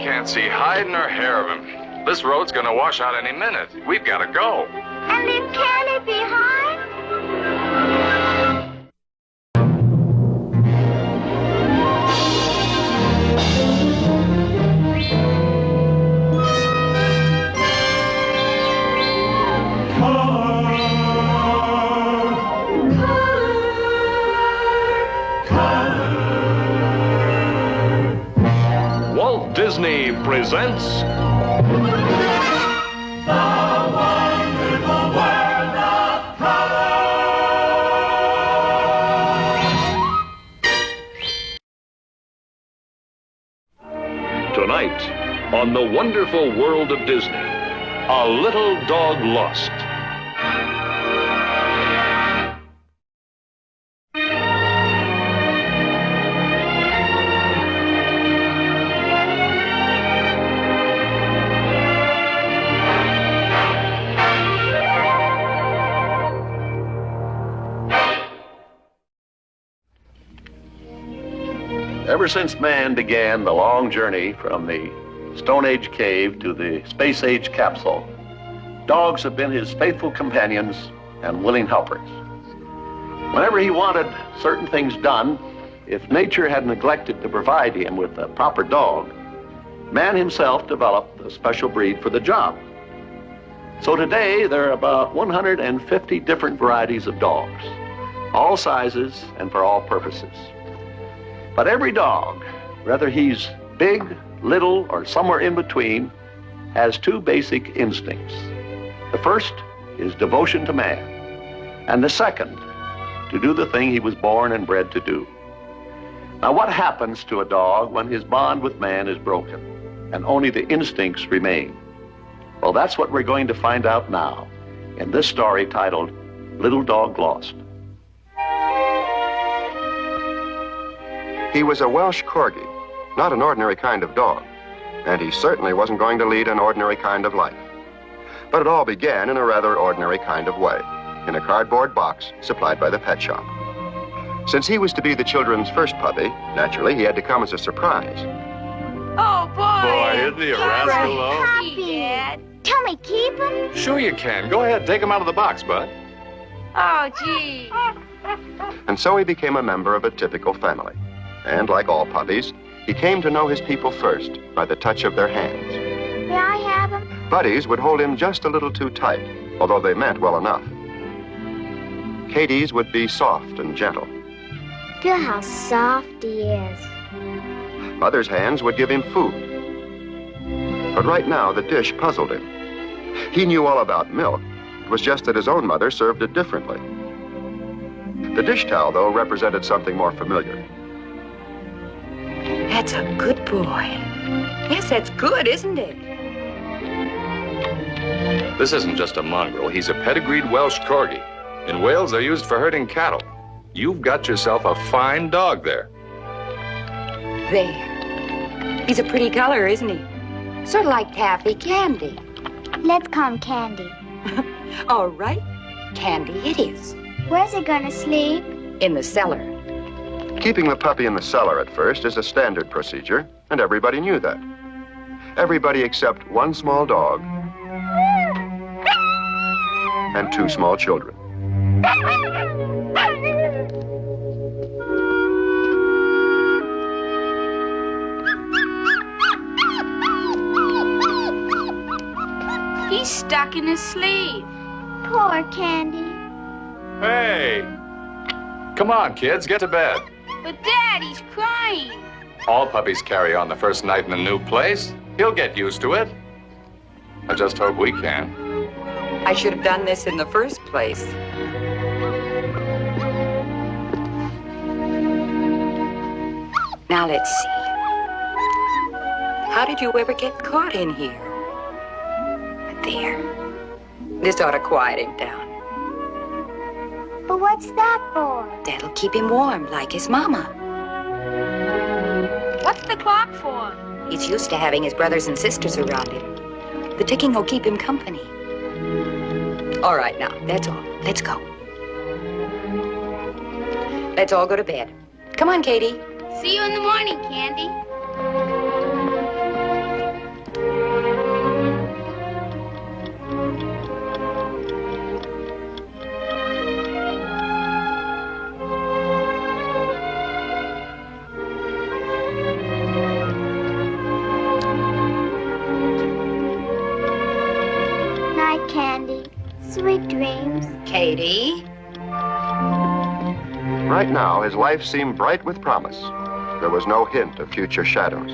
can't see hide nor hair of him. This road's gonna wash out any minute. We've gotta go. And leave Candy behind? Walt Disney presents The Wonderful World of Color. Tonight on The Wonderful World of Disney, A Little Dog Lost. Ever since man began the long journey from the Stone Age cave to the Space Age capsule, dogs have been his faithful companions and willing helpers. Whenever he wanted certain things done, if nature had neglected to provide him with a proper dog, man himself developed a special breed for the job. So today, there are about 150 different varieties of dogs, all sizes and for all purposes. But every dog, whether he's big, little, or somewhere in between, has two basic instincts. The first is devotion to man, and the second, to do the thing he was born and bred to do. Now, what happens to a dog when his bond with man is broken and only the instincts remain? Well, that's what we're going to find out now in this story titled Little Dog Lost. He was a Welsh Corgi, not an ordinary kind of dog, and he certainly wasn't going to lead an ordinary kind of life. But it all began in a rather ordinary kind of way, in a cardboard box supplied by the pet shop. Since he was to be the children's first puppy, naturally he had to come as a surprise. Oh, boy. Boy, isn't he a rascal, though? Happy, Dad. Can we keep him? Sure you can. Go ahead, take him out of the box, bud. Oh, gee. And so he became a member of a typical family. And like all puppies, he came to know his people first by the touch of their hands. May I have him? Buddies would hold him just a little too tight, although they meant well enough. Katie's would be soft and gentle. Feel how soft he is. Mother's hands would give him food. But right now, the dish puzzled him. He knew all about milk. It was just that his own mother served it differently. The dish towel, though, represented something more familiar. That's a good boy. Yes, that's good, isn't it? This isn't just a mongrel. He's a pedigreed Welsh Corgi. In Wales, they're used for herding cattle. You've got yourself a fine dog there. There. He's a pretty color, isn't he? Sort of like Taffy Candy. Let's call him Candy. All right, Candy it is. Where's he gonna sleep? In the cellar. Keeping the puppy in the cellar at first is a standard procedure, and everybody knew that. Everybody except one small dog and two small children. He's stuck in his sleeve. Poor Candy. Hey! Come on, kids, get to bed. But Dad, he's crying. All puppies carry on the first night in a new place. He'll get used to it. I just hope we can. I should have done this in the first place. Now let's see. How did you ever get caught in here? There. This ought to quiet him down. But what's that for? That'll keep him warm, like his mama. What's the clock for? He's used to having his brothers and sisters around him. The ticking will keep him company. All right, now, that's all. Let's go. Let's all go to bed. Come on, Katie. See you in the morning, Candy. Katie. Right now, his life seemed bright with promise. There was no hint of future shadows.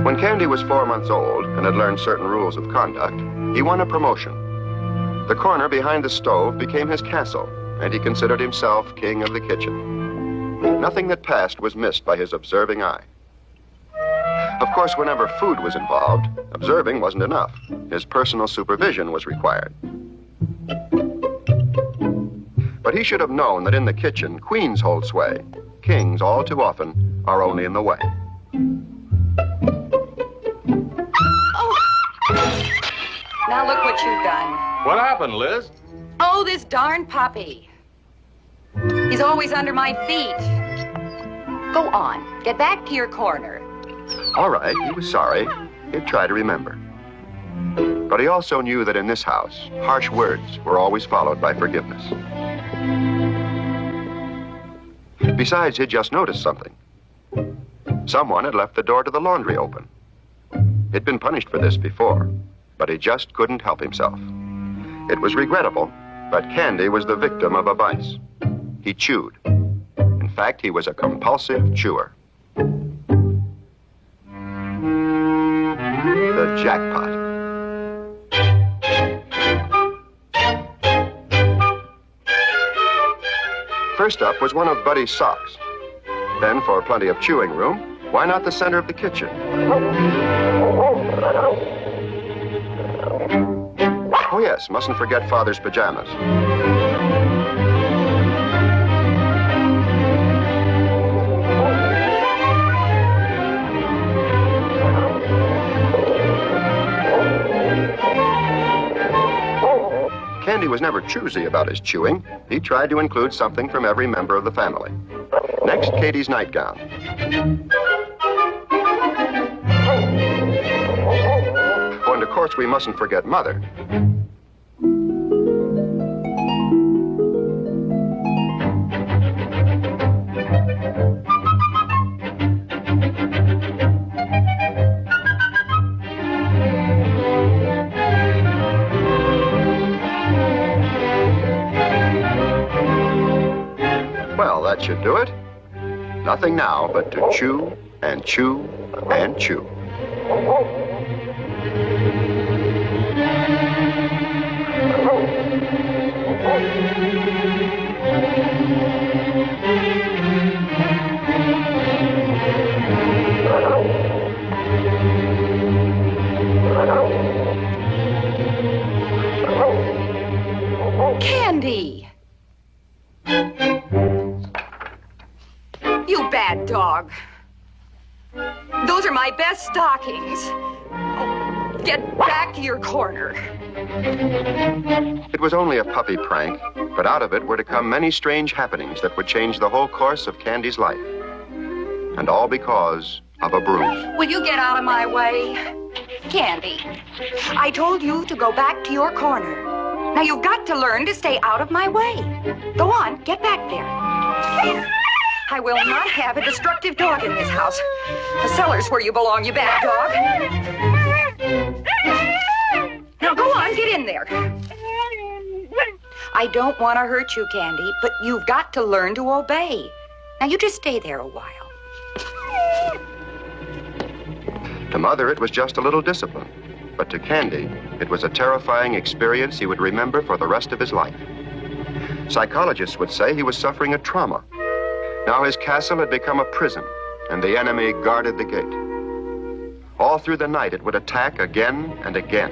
When Candy was 4 months old and had learned certain rules of conduct, he won a promotion. The corner behind the stove became his castle, and he considered himself king of the kitchen. Nothing that passed was missed by his observing eye. Of course, whenever food was involved, observing wasn't enough. His personal supervision was required. But he should have known that in the kitchen, queens hold sway. Kings, all too often, are only in the way. Now look what you've done. What happened, Liz? Oh, this darn puppy. He's always under my feet. Go on, get back to your corner. All right, he was sorry. He'd try to remember. But he also knew that in this house, harsh words were always followed by forgiveness. Besides, he'd just noticed something. Someone had left the door to the laundry open. He'd been punished for this before, but he just couldn't help himself. It was regrettable, but Candy was the victim of a vice. He chewed. In fact, he was a compulsive chewer. The jackpot. First up was one of Buddy's socks. Then, for plenty of chewing room, why not the center of the kitchen? Oh yes, mustn't forget Father's pajamas. Candy was never choosy about his chewing. He tried to include something from every member of the family. Next, Katie's nightgown. Oh, and of course, we mustn't forget Mother. Well, that should do it. Nothing now but to chew and chew and chew. Candy! You bad dog. Those are my best stockings. Oh, get back to your corner. It was only a puppy prank, but out of it were to come many strange happenings that would change the whole course of Candy's life. And all because of a broom. Will you get out of my way? Candy, I told you to go back to your corner. Now you've got to learn to stay out of my way. Go on, get back there. I will not have a destructive dog in this house. The cellar's where you belong, you bad dog. Now go on, get in there. I don't want to hurt you, Candy, but you've got to learn to obey. Now you just stay there a while. To Mother, it was just a little discipline. But to Candy, it was a terrifying experience he would remember for the rest of his life. Psychologists would say he was suffering a trauma. Now his castle had become a prison, and the enemy guarded the gate. All through the night, it would attack again and again.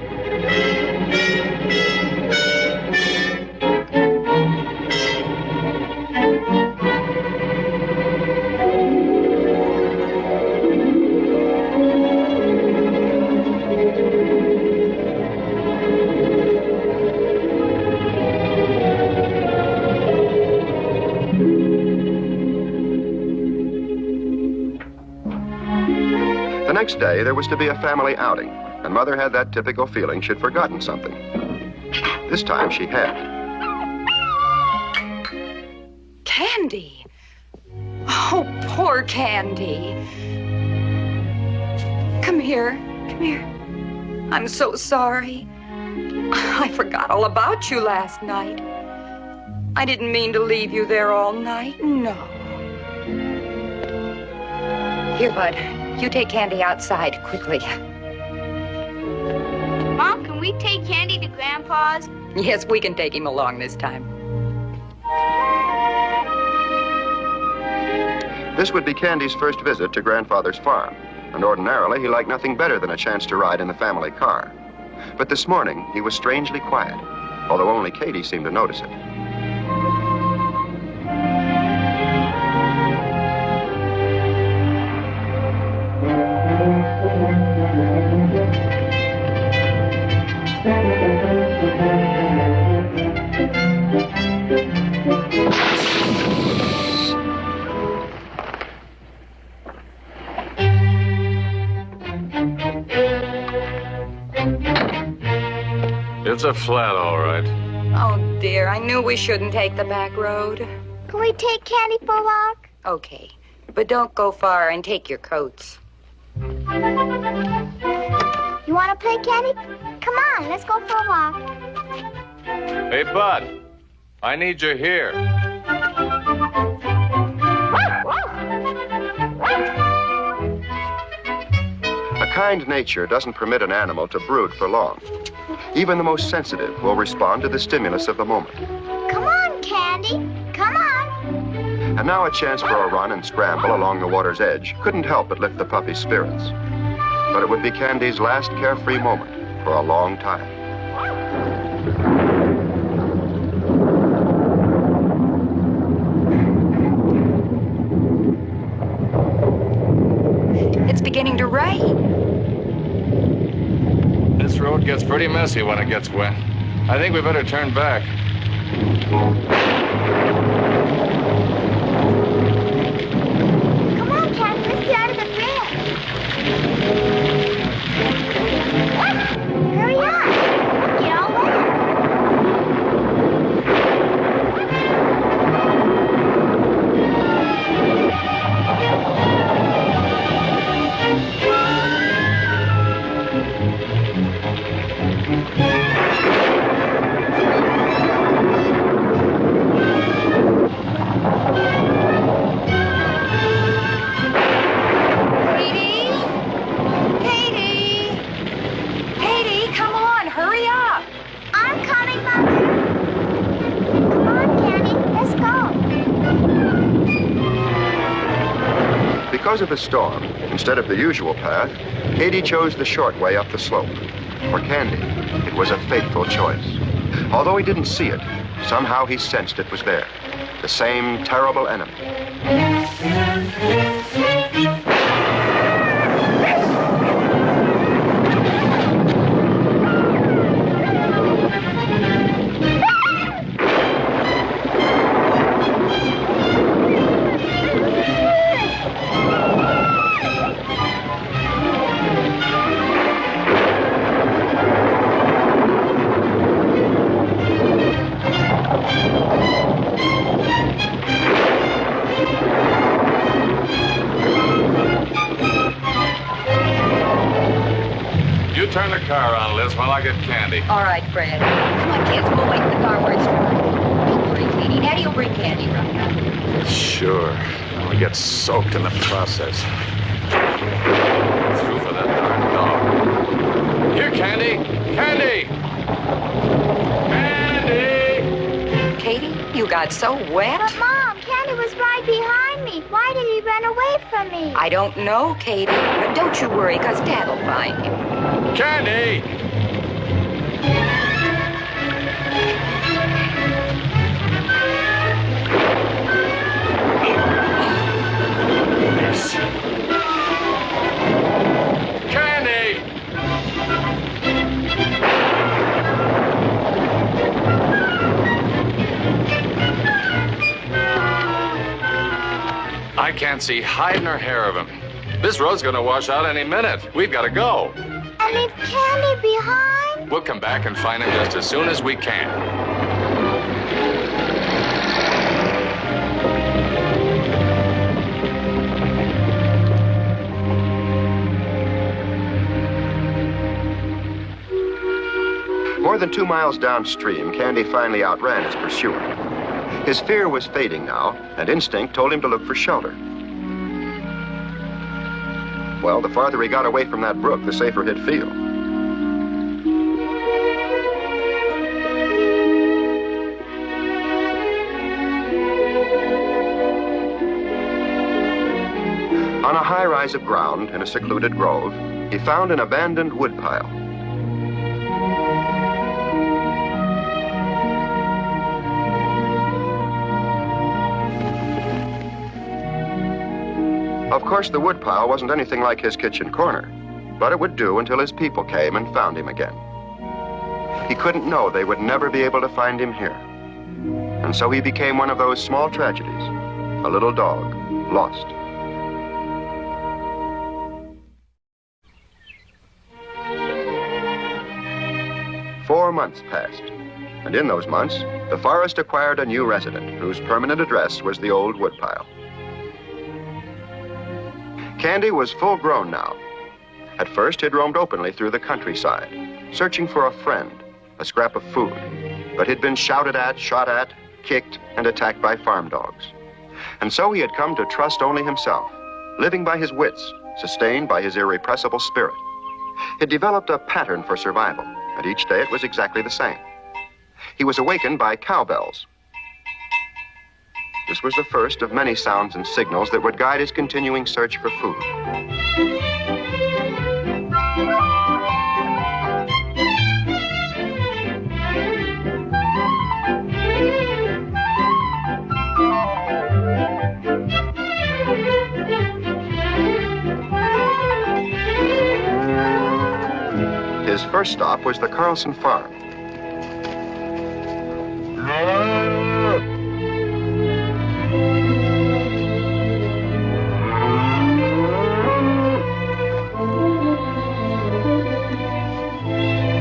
The next day, there was to be a family outing, and Mother had that typical feeling she'd forgotten something. This time she had. Candy. Oh, poor Candy. here. Come here. I'm so sorry. I forgot all about you last night. I didn't mean to leave you there all night. No. Here, Bud. You take Candy outside quickly. Mom, can we take Candy to Grandpa's? Yes, we can take him along this time. This would be Candy's first visit to Grandfather's farm, and ordinarily he liked nothing better than a chance to ride in the family car. But this morning, he was strangely quiet, although only Katie seemed to notice it. It's a flat, all right. Oh, dear. I knew we shouldn't take the back road. Can we take Candy for a walk? Okay. But don't go far and take your coats. You want to play, Candy? Come on, let's go for a walk. Hey, Bud, I need you here. A kind nature doesn't permit an animal to brood for long. Even the most sensitive will respond to the stimulus of the moment. Come on, Candy. Come on. And now a chance for a run and scramble along the water's edge couldn't help but lift the puppy's spirits. But it would be Candy's last carefree moment for a long time. It's beginning to rain. This road gets pretty messy when it gets wet. I think we better turn back. Come on, Candy, let's get out of the bridge. Hurry up. Get all wet. Because of the storm, instead of the usual path, Katie chose the short way up the slope. For Candy, it was a fateful choice. Although he didn't see it, somehow he sensed it was there. The same terrible enemy. Turn the car on, Liz, while I get Candy. All right, Fred. Come on, kids. We'll wait in the car where it's dry. Don't worry, Katie. Daddy will bring Candy right. Sure. I'll get soaked in the process. Through for that darn dog. Here, Candy! Candy! Candy! Katie, you got so wet. But, Mom, Candy was right behind me. Why did he run away from me? I don't know, Katie. But don't you worry, because Dad will find him. Candy! Yes. Candy! I can't see hide nor hair of him. This road's gonna wash out any minute. We've got to go. And leave Candy behind? We'll come back and find him just as soon as we can. More than 2 miles downstream, Candy finally outran his pursuer. His fear was fading now, and instinct told him to look for shelter. Well, the farther he got away from that brook, the safer he'd feel. On a high rise of ground in a secluded grove, he found an abandoned woodpile. Of course, the woodpile wasn't anything like his kitchen corner, but it would do until his people came and found him again. He couldn't know they would never be able to find him here. And so he became one of those small tragedies, a little dog lost. Four months passed, and in those months, the forest acquired a new resident whose permanent address was the old woodpile. Candy was full grown now. At first, he'd roamed openly through the countryside, searching for a friend, a scrap of food, but he'd been shouted at, shot at, kicked, and attacked by farm dogs. And so he had come to trust only himself, living by his wits, sustained by his irrepressible spirit. He'd developed a pattern for survival, and each day it was exactly the same. He was awakened by cowbells. This was the first of many sounds and signals that would guide his continuing search for food. His first stop was the Carlson farm.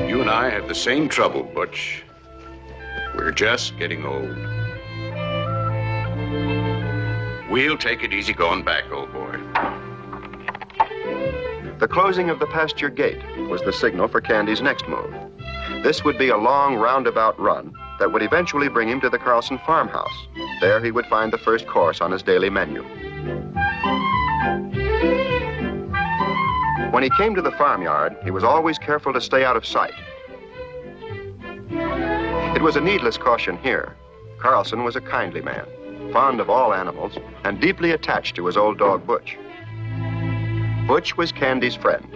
You and I have the same trouble, Butch. We're just getting old. We'll take it easy going back, old boy. The closing of the pasture gate was the signal for Candy's next move. This would be a long roundabout run that would eventually bring him to the Carlson farmhouse. There he would find the first course on his daily menu. When he came to the farmyard, he was always careful to stay out of sight. It was a needless caution here. Carlson was a kindly man, fond of all animals, and deeply attached to his old dog, Butch. Butch was Candy's friend,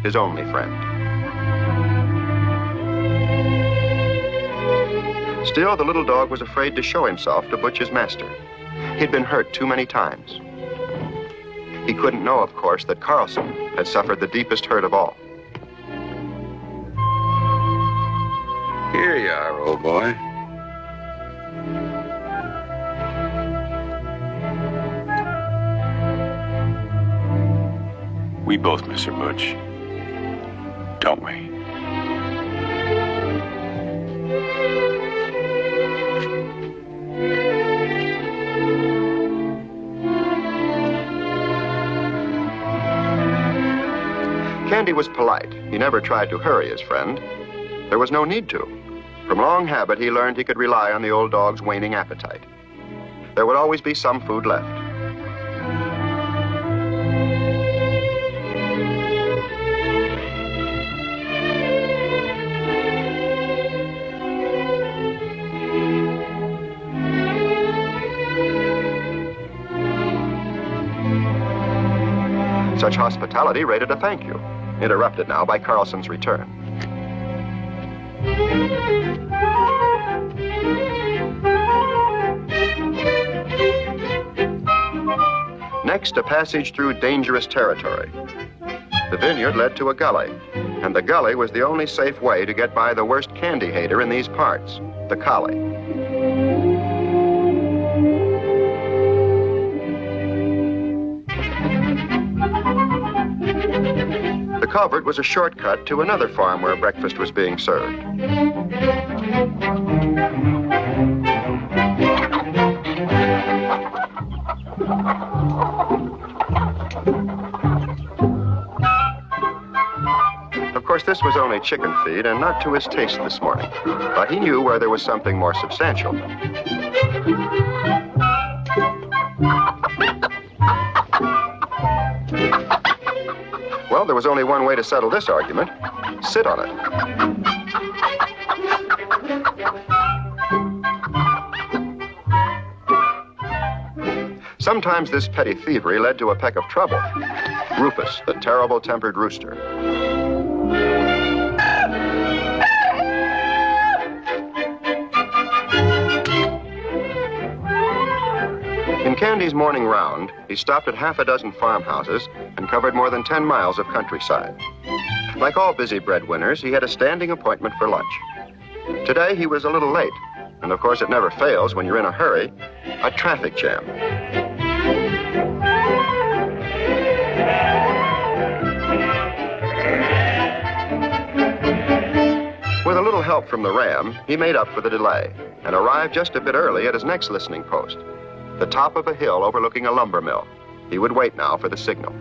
his only friend. Still, the little dog was afraid to show himself to Butch's master. He'd been hurt too many times. He couldn't know, of course, that Carlson had suffered the deepest hurt of all. Here you are, old boy. We both miss her, Butch. Don't we? Candy was polite. He never tried to hurry his friend. There was no need to. From long habit, he learned he could rely on the old dog's waning appetite. There would always be some food left. Such hospitality rated a thank you, interrupted now by Carlson's return. Next, a passage through dangerous territory. The vineyard led to a gully, and the gully was the only safe way to get by the worst candy hater in these parts, the collie. The culvert was a shortcut to another farm where breakfast was being served. Of course, this was only chicken feed and not to his taste this morning, but he knew where there was something more substantial. Well, there was only one way to settle this argument. Sit on it. Sometimes this petty thievery led to a peck of trouble. Rufus, the terrible-tempered rooster. In Candy's morning round, he stopped at half a dozen farmhouses and covered more than 10 miles of countryside. Like all busy breadwinners, he had a standing appointment for lunch. Today, he was a little late, and of course it never fails when you're in a hurry, a traffic jam. With a little help from the ram, he made up for the delay and arrived just a bit early at his next listening post, the top of a hill overlooking a lumber mill. He would wait now for the signal.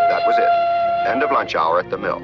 That was it. End of lunch hour at the mill.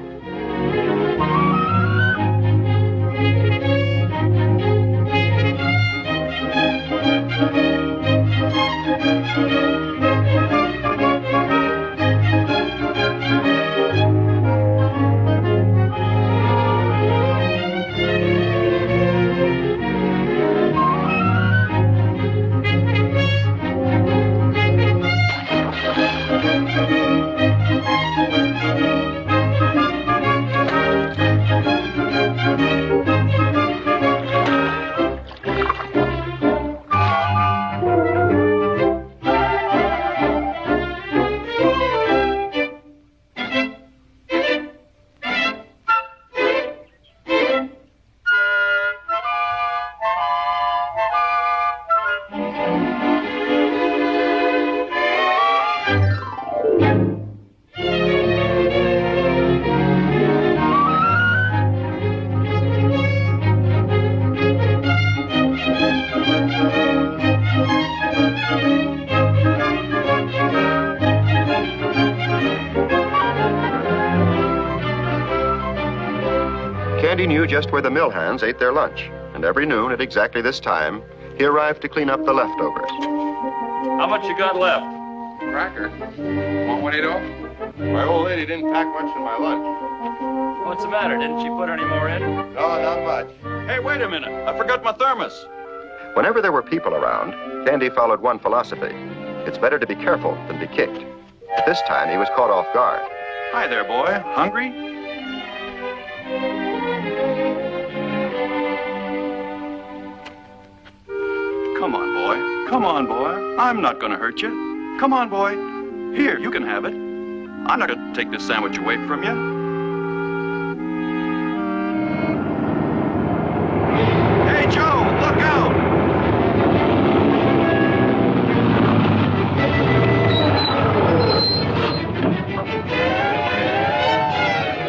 Candy knew just where the mill hands ate their lunch, and every noon at exactly this time, he arrived to clean up the leftovers. How much you got left? Cracker. Want one, Adolf? My old lady didn't pack much in my lunch. What's the matter? Didn't she put any more in? No, not much. Hey, wait a minute. I forgot my thermos. Whenever there were people around, Candy followed one philosophy. It's better to be careful than be kicked. But this time, he was caught off guard. Hi there, boy. Hungry? Come on, boy. Come on, boy. I'm not going to hurt you. Come on, boy. Here, you can have it. I'm not going to take this sandwich away from you. Hey, Joe, look out!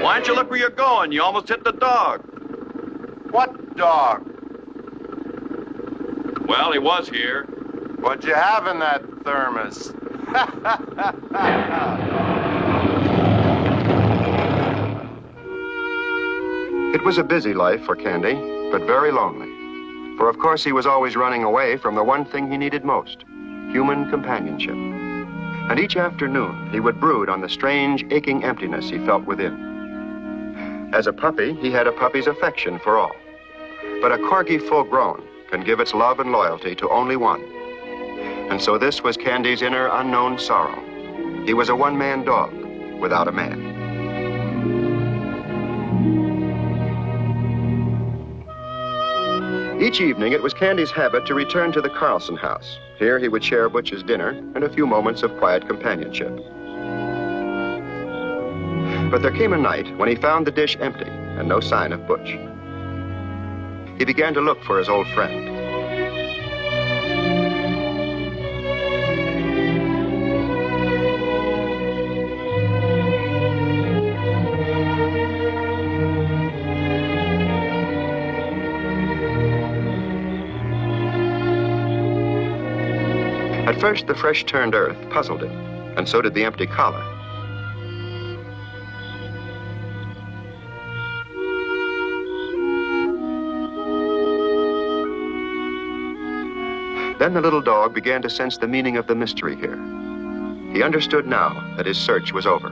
Why don't you look where you're going? You almost hit the dog. What dog? Well, he was here. What'd you have in that thermos? It was a busy life for Candy, but very lonely. For of course he was always running away from the one thing he needed most, human companionship. And each afternoon he would brood on the strange, aching emptiness he felt within. As a puppy, he had a puppy's affection for all. But a corgi full grown can give its love and loyalty to only one. And so this was Candy's inner unknown sorrow. He was a one-man dog without a man. Each evening, it was Candy's habit to return to the Carlson house. Here he would share Butch's dinner and a few moments of quiet companionship. But there came a night when he found the dish empty and no sign of Butch. He began to look for his old friend. At first, the fresh-turned earth puzzled him. and so did the empty collar. Then the little dog began to sense the meaning of the mystery here. He understood now that his search was over.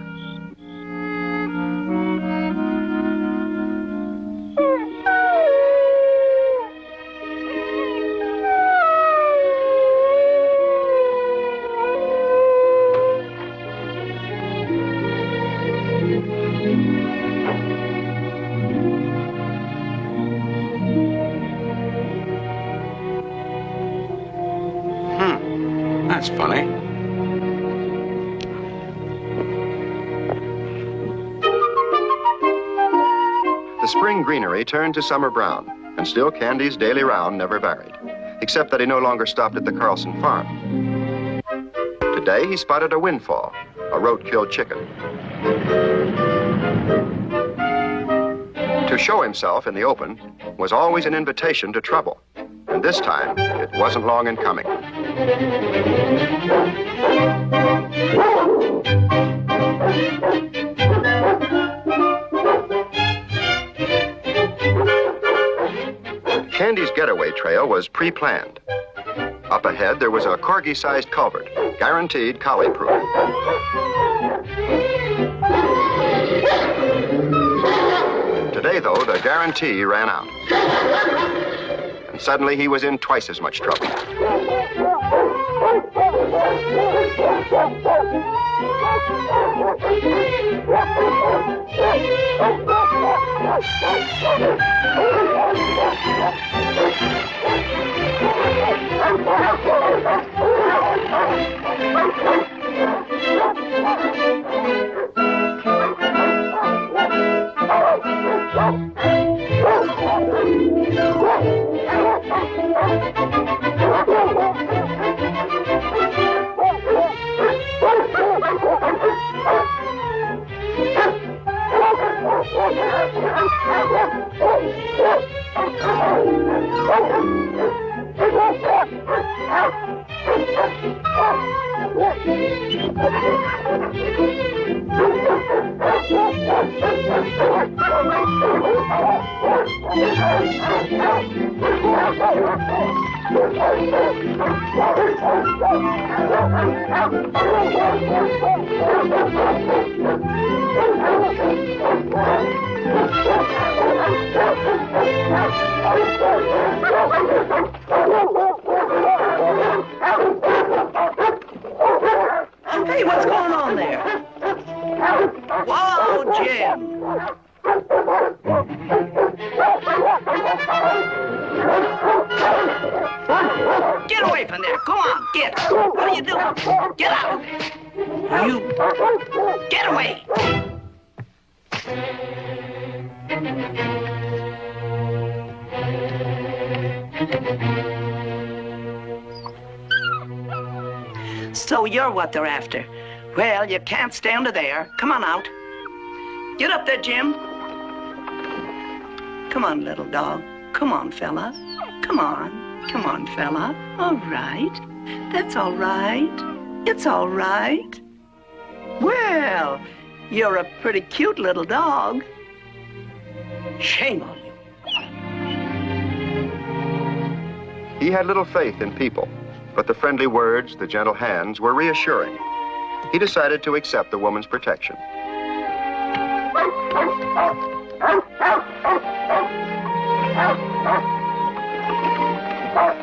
That's funny. The spring greenery turned to summer brown, and still Candy's daily round never varied, except that he no longer stopped at the Carlson farm. Today he spotted a windfall, a roadkill chicken. To show himself in the open was always an invitation to trouble, and this time it wasn't long in coming. Candy's getaway trail was pre-planned. Up ahead, there was a corgi-sized culvert, guaranteed collie-proof. Today, though, the guarantee ran out. And suddenly he was in twice as much trouble. Hey, what's going on there? Whoa, Jim! Get away from there! Come on, get! What are you doing? Get out of there! You... Get away! So you're what they're after. Well, you can't stay under there. Come on out. Get up there, Jim. Come on, little dog. Come on, fella. Come on. Come on, fella. All right. That's all right. It's all right. Well, you're a pretty cute little dog. Shame on you. He had little faith in people, but the friendly words, the gentle hands were reassuring. He decided to accept the woman's protection.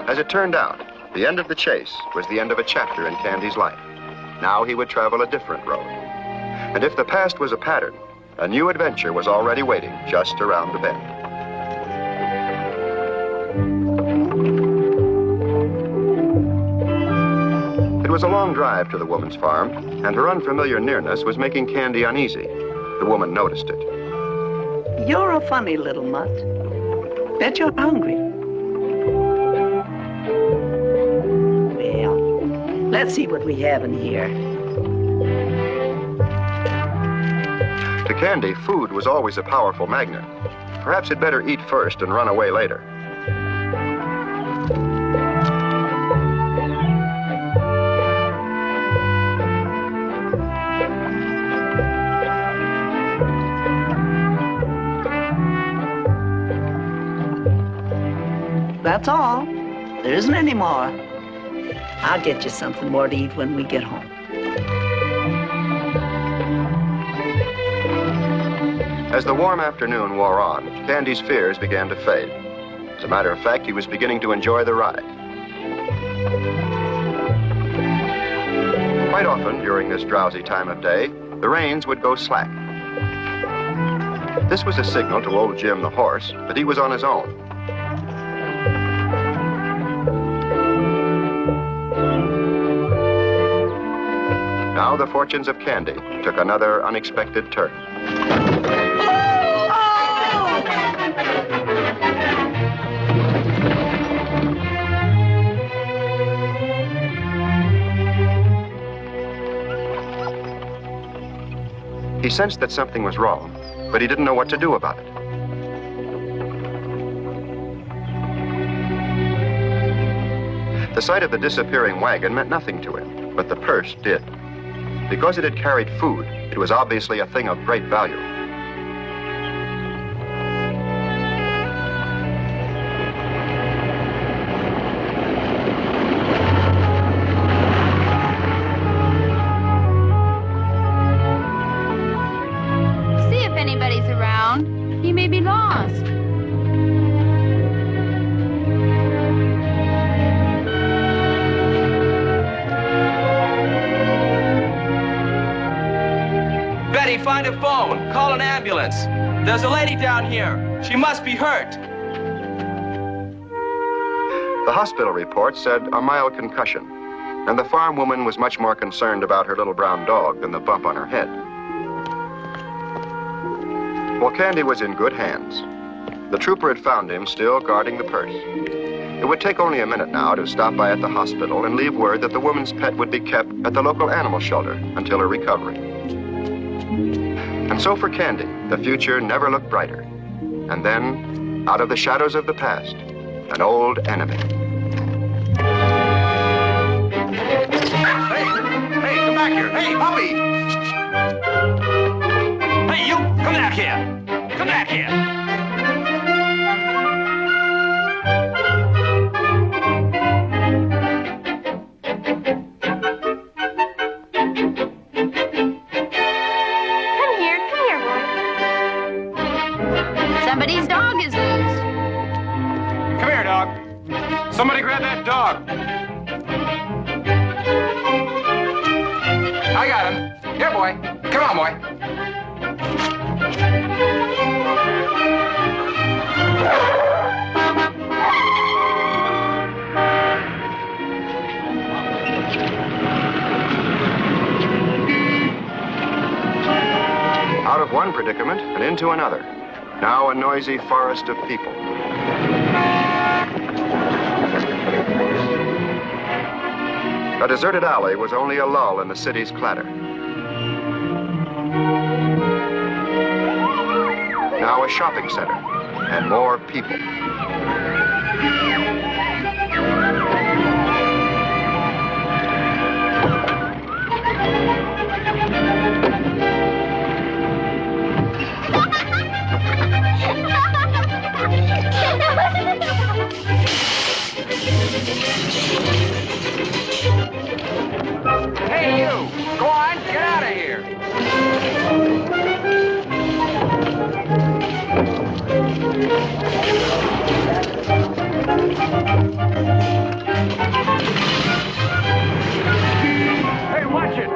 As it turned out, the end of the chase was the end of a chapter in Candy's life. Now he would travel a different road. And if the past was a pattern, a new adventure was already waiting just around the bend. It was a long drive to the woman's farm, and her unfamiliar nearness was making Candy uneasy. The woman noticed it. You're a funny little mutt. Bet you're hungry. Well, let's see what we have in here. To Candy, food was always a powerful magnet. Perhaps he'd better eat first and run away later. That's all. There isn't any more. I'll get you something more to eat when we get home. As the warm afternoon wore on, Candy's fears began to fade. As a matter of fact, he was beginning to enjoy the ride. Quite often during this drowsy time of day, the reins would go slack. This was a signal to old Jim the horse that he was on his own. Now the fortunes of Candy took another unexpected turn. He sensed that something was wrong, but he didn't know what to do about it. The sight of the disappearing wagon meant nothing to him, but the purse did. Because it had carried food, it was obviously a thing of great value. See if anybody's around. He may be lost. Betty, find a phone. Call an ambulance. There's a lady down here. She must be hurt. The hospital report said a mild concussion, and the farm woman was much more concerned about her little brown dog than the bump on her head. Well, Candy was in good hands. The trooper had found him still guarding the purse. It would take only a minute now to stop by at the hospital and leave word that the woman's pet would be kept at the local animal shelter until her recovery. And so for Candy, the future never looked brighter. And then, out of the shadows of the past, an old enemy. Hey, come back here. Hey, puppy! Hey, you! Come back here! Come back here! Somebody's dog is loose. Come here, dog. Somebody grab that dog. I got him. Here, boy. Come on, boy. Out of one predicament and into another. Now a noisy forest of people. A deserted alley was only a lull in the city's clatter. Now a shopping center and more people. Hey, you! Go on, get out of here! Hey, watch it!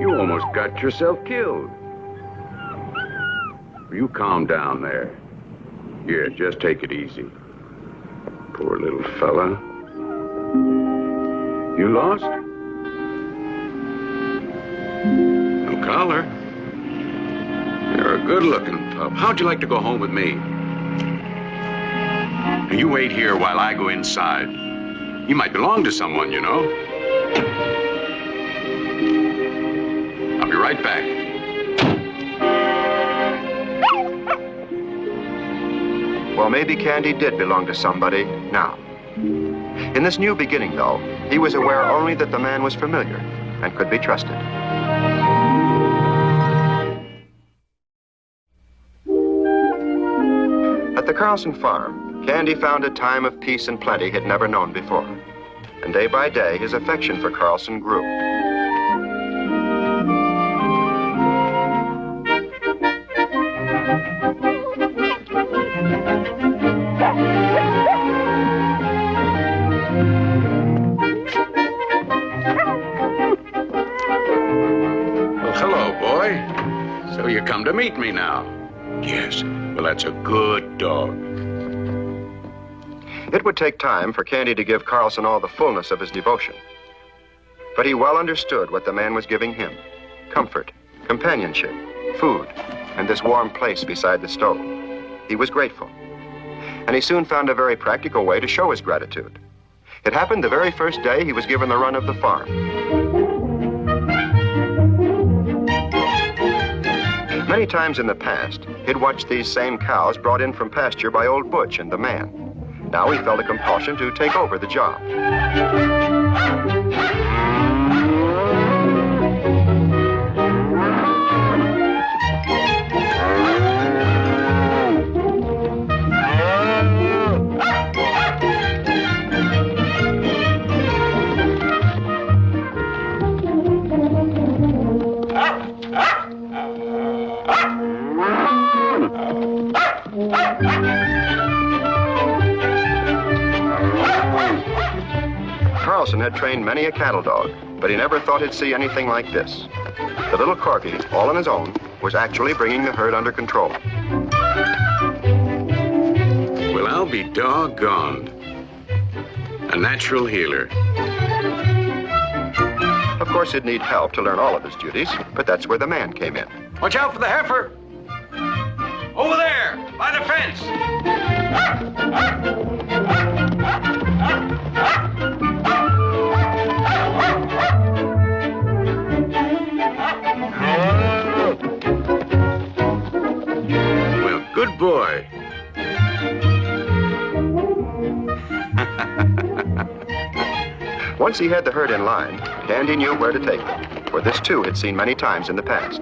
You almost got yourself killed. You calm down there. Here, just take it easy. Poor little fella. You lost? No collar. You're a good-looking pup. How'd you like to go home with me? Now, you wait here while I go inside. You might belong to someone, you know. I'll be right back. Well, maybe Candy did belong to somebody now. In this new beginning, though, he was aware only that the man was familiar and could be trusted. Carlson farm, Candy found a time of peace and plenty he'd never known before. And day by day, his affection for Carlson grew. Well, hello, boy. So you come to meet me now? Yes. Well, that's a good dog. It would take time for Candy to give Carlson all the fullness of his devotion. But he well understood what the man was giving him: comfort, companionship, food, and this warm place beside the stove. He was grateful. And he soon found a very practical way to show his gratitude. It happened the very first day he was given the run of the farm. Many times in the past, he'd watched these same cows brought in from pasture by old Butch and the man. Now he felt a compulsion to take over the job. Carlson had trained many a cattle dog, but he never thought he'd see anything like this. The little Corgi, all on his own, was actually bringing the herd under control. Well, I'll be doggone. A natural healer. Of course, he'd need help to learn all of his duties, but that's where the man came in. Watch out for the heifer! Over there, by the fence! Well, good boy. Once he had the herd in line, Candy knew where to take them, for this too had seen many times in the past.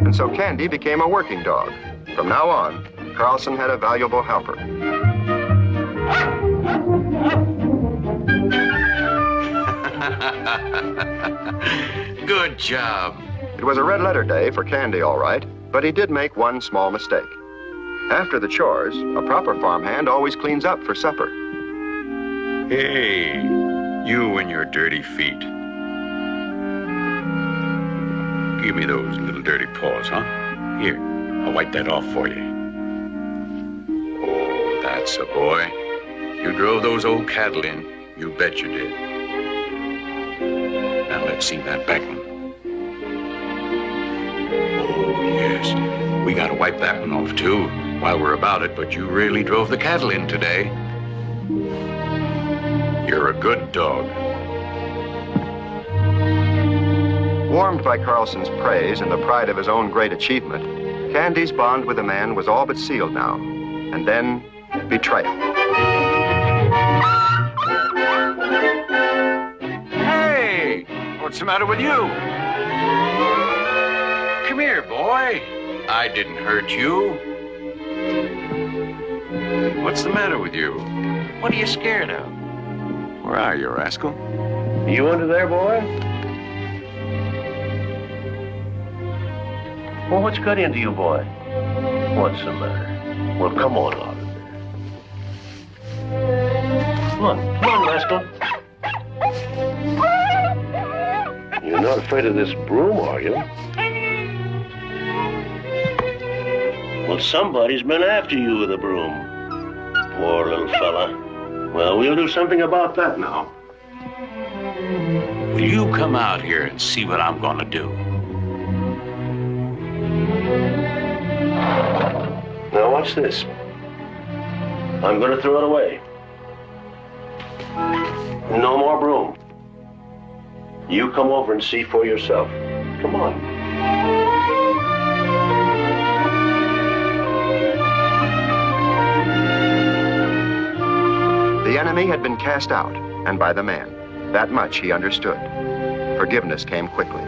And so Candy became a working dog. From now on, Carlson had a valuable helper. Good job. It was a red letter day for Candy, all right, but he did make one small mistake. After the chores, a proper farmhand always cleans up for supper. Hey, you and your dirty feet. Give me those little dirty paws, huh? Here, I'll wipe that off for you. Oh, that's a boy. You drove those old cattle in. You bet you did. Now let's see that back one. Oh, yes. We gotta wipe that one off, too, while we're about it, but you really drove the cattle in today. You're a good dog. Warmed by Carlson's praise and the pride of his own great achievement, Candy's bond with the man was all but sealed now. And then, betrayal. Hey, what's the matter with you? Come here, boy. I didn't hurt you. What's the matter with you? What are you scared of? Where are you, rascal? You under there, boy? Well, what's got into you, boy? What's the matter? Well, come on out of there. Come on, rascal. You're not afraid of this broom, are you? Well, somebody's been after you with a broom. Poor little fella. Well, we'll do something about that now. Will you come out here and see what I'm gonna do? Now, watch this. I'm going to throw it away. No more broom. You come over and see for yourself. Come on. money had been cast out, and by the man. That much he understood. Forgiveness came quickly.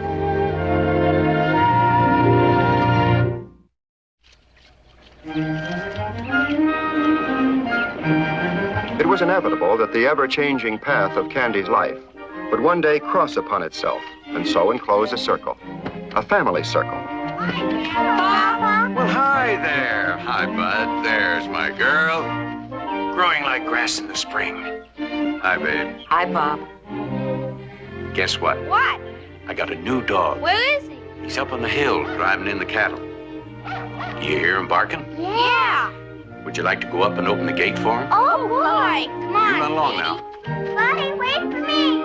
It was inevitable that the ever-changing path of Candy's life would one day cross upon itself and so enclose a circle, a family circle. Well, hi there. Hi, bud. There's my girl. Growing like grass in the spring. Hi, babe. Hi, Bob. Guess what? What? I got a new dog. Where is he? He's up on the hill driving in the cattle. You hear him barking? Yeah. Would you like to go up and open the gate for him? Oh, boy. Come on. You run along Kitty. now. Buddy, wait for me.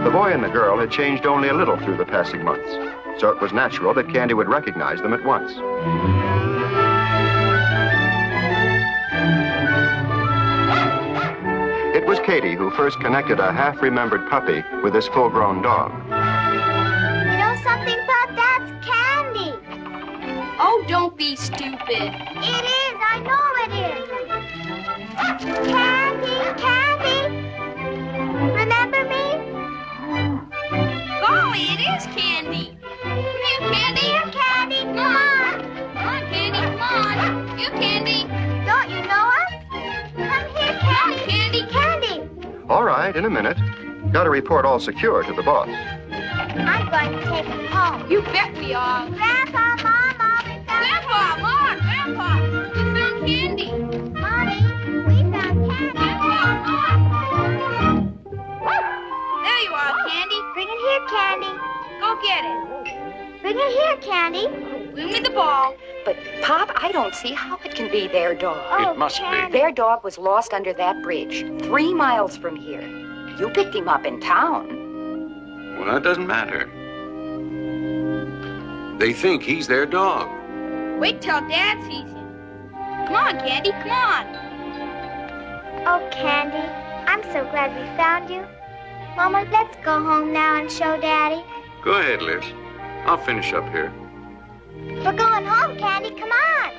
The boy and the girl had changed only a little through the passing months, so it was natural that Candy would recognize them at once. It was Katie who first connected a half-remembered puppy with this full-grown dog. You know something, Pop? That's Candy. Oh, don't be stupid. It is. I know it is. Candy, Candy. Remember me? Golly, it is Candy. Come here, Candy. Here, Candy. Come on. Come on, Candy, come on. You, Candy. Don't you know us? Come here, Candy. Candy. Candy. All right, in a minute. Got to report all secure to the boss. I'm going to take him home. You bet we are. Grandpa, Mama, we found Grandpa, Candy. Mom, Grandpa, we found Candy. Mommy, we found Candy. Grandpa, Mom. There you are, Candy. Bring it here, Candy. Go get it. Bring it here, Candy. Bring me the ball. But, Pop, I don't see how it can be their dog. Oh, It must be. Candy. Their dog was lost under that bridge, 3 miles from here. You picked him up in town. Well, that doesn't matter. They think he's their dog. Wait till Dad sees him. Come on, Candy, come on. Oh, Candy, I'm so glad we found you. Mama, let's go home now and show Daddy. Go ahead, Liz. I'll finish up here. We're going home, Candy. Come on.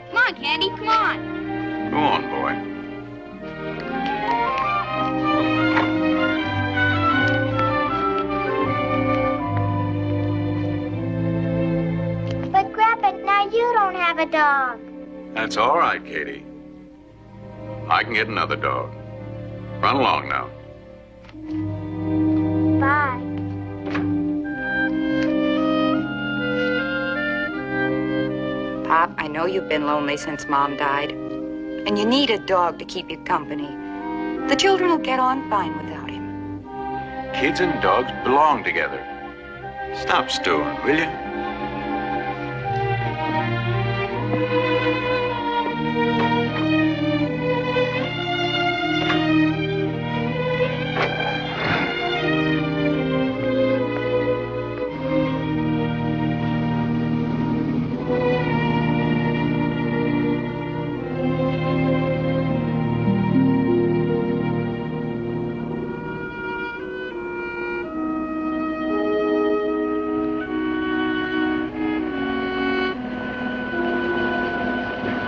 Come on, Candy, come on. Go on, boy. But, Grandpa, now you don't have a dog. That's all right, Katie. I can get another dog. Run along now. Bye. Pop, I know you've been lonely since Mom died. And you need a dog to keep you company. The children will get on fine without him. Kids and dogs belong together. Stop stewing, will you?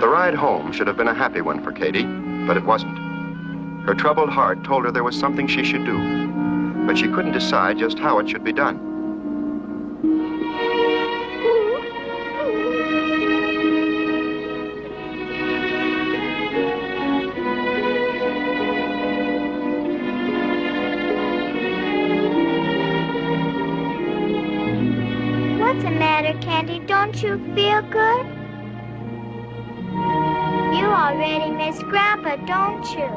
The ride home should have been a happy one for Katie, but it wasn't. Her troubled heart told her there was something she should do, but she couldn't decide just how it should be done. What's the matter, Candy? Don't you feel good? You already miss Grandpa, don't you?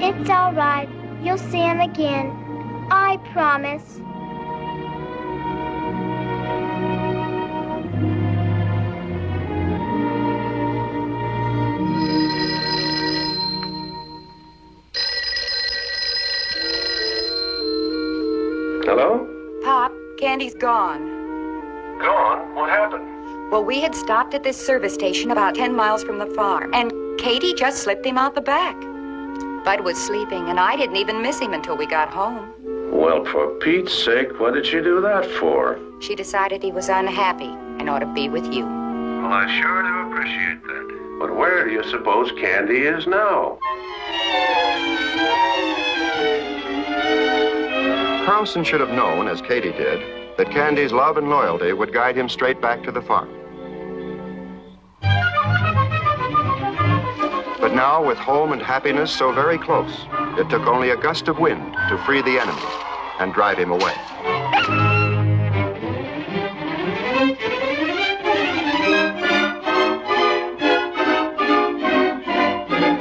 It's all right. You'll see him again. I promise. Hello? Pop, Candy's gone. Gone? What happened? Well, we had stopped at this service station about 10 miles from the farm, and Katie just slipped him out the back. Bud was sleeping, and I didn't even miss him until we got home. Well, for Pete's sake, what did she do that for? She decided he was unhappy and ought to be with you. Well, I sure do appreciate that. But where do you suppose Candy is now? Carlson should have known, as Katie did, that Candy's love and loyalty would guide him straight back to the farm. But now, with home and happiness so very close, it took only a gust of wind to free the enemy and drive him away.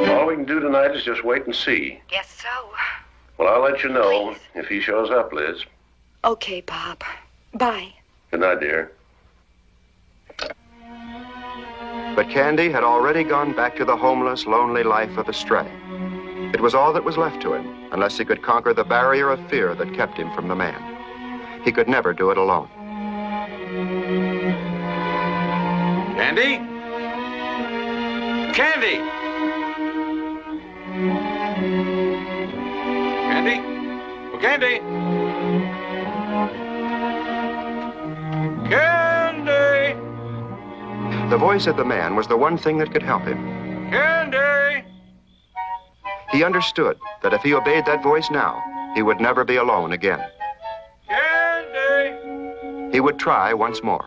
All we can do tonight is just wait and see. Guess so. Well, I'll let you know Please. if he shows up, Liz. Okay, Bob. Bye. Good night, dear. But Candy had already gone back to the homeless, lonely life of a stray. It was all that was left to him, unless he could conquer the barrier of fear that kept him from the man. He could never do it alone. Candy? Candy! Candy? Oh, Candy! Candy! The voice of the man was the one thing that could help him. Candy! He understood that if he obeyed that voice now, he would never be alone again. Candy! He would try once more.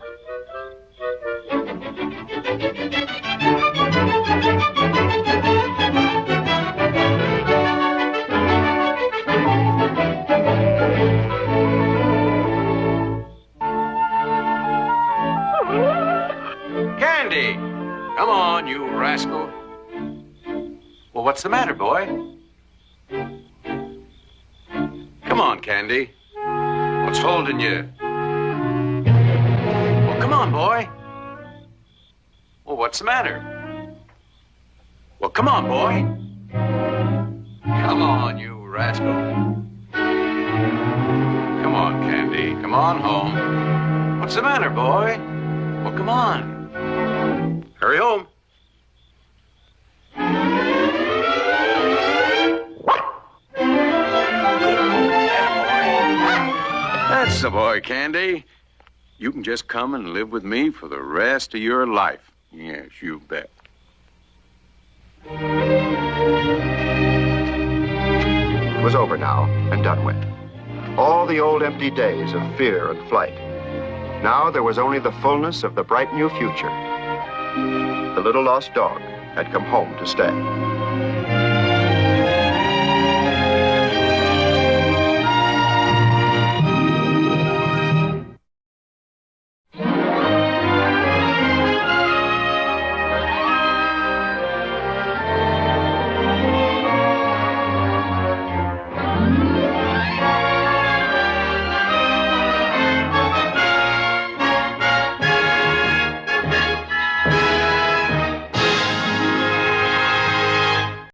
Candy! Come on, you rascal. Well, what's the matter, boy? Come on, Candy. What's holding you? Well, come on, boy. Well, what's the matter? Well, come on, boy. Come on, you rascal. Come on, Candy. Come on home. What's the matter, boy? Well, come on. Hurry home. That's the boy, Candy. You can just come and live with me for the rest of your life. Yes, you bet. It was over now and done with. All the old empty days of fear and flight. Now there was only the fullness of the bright new future. The little lost dog had come home to stay.